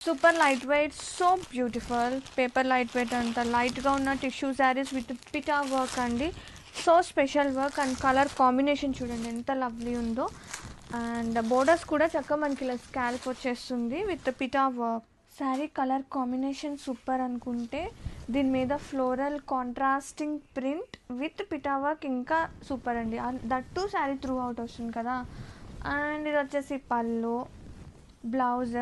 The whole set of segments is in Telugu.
Super light weight, so beautiful. Paper light weight అంత లైట్గా ఉన్న టిష్యూ శారీస్ విత్ పిటా వర్క్ అండి. So special work and colour combination చూడండి ఎంత లవ్లీ ఉందో. అండ్ బోర్డర్స్ కూడా చక్కగా మనకి ఇలా స్కాల్ప్ వచ్చేస్తుంది విత్ పిటా work. Sari colour combination super అనుకుంటే దీని మీద ఫ్లోరల్ కాంట్రాస్టింగ్ ప్రింట్ విత్ పిటా వర్క్ ఇంకా సూపర్ అండి. దట్టు శారీ త్రూ అవుట్ వస్తుంది కదా. అండ్ ఇది వచ్చేసి పళ్ళు, blouse,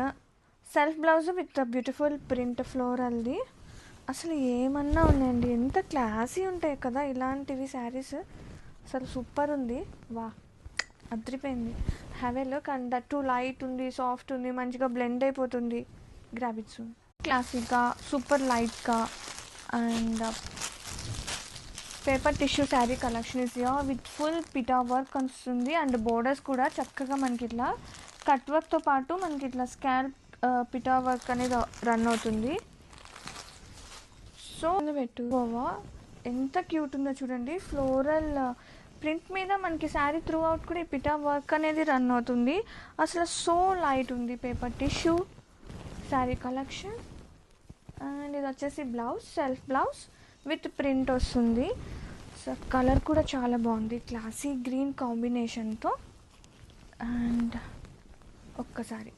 self blouse with beautiful print ఫ్లోరల్ది. అసలు ఏమన్నా ఉన్నాయండి, ఎంత క్లాసీ ఉంటాయి కదా ఇలాంటివి శారీస్. అసలు సూపర్ ఉంది, వా అదిరిపోయింది. Have a look. And that light ఉంది, సాఫ్ట్ ఉంది, మంచిగా బ్లెండ్ అయిపోతుంది. గ్రాబిట్స్ క్లాసిక్గా సూపర్ లైట్గా and paper tissue sari collection is yeah with full పిటా work వస్తుంది. అండ్ బోర్డర్స్ కూడా చక్కగా మనకి ఇట్లా కట్ వర్క్తో పాటు మనకి ఇట్లా స్కాల్ప్ పిటా వర్క్ అనేది రన్ అవుతుంది. సో పెట్టుకోవా ఎంత క్యూట్ ఉందో చూడండి. ఫ్లోరల్ ప్రింట్ మీద మనకి శారీ త్రూ అవుట్ కూడా ఈ పిటా వర్క్ అనేది రన్ అవుతుంది. అసలు సో లైట్ ఉంది paper tissue sari collection. And ఇది వచ్చేసి blouse, self blouse with print వస్తుంది. సో కలర్ కూడా చాలా బాగుంది, క్లాసీ గ్రీన్ కాంబినేషన్తో. అండ్ ఒక్కసారి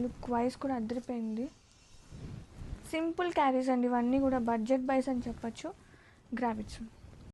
లుక్ వైజ్ కూడా అదిరిపోయింది. సింపుల్ క్యారీస్ అండి ఇవన్నీ కూడా, బడ్జెట్ బైస్ అని చెప్పచ్చు. గ్రాబిట్స్.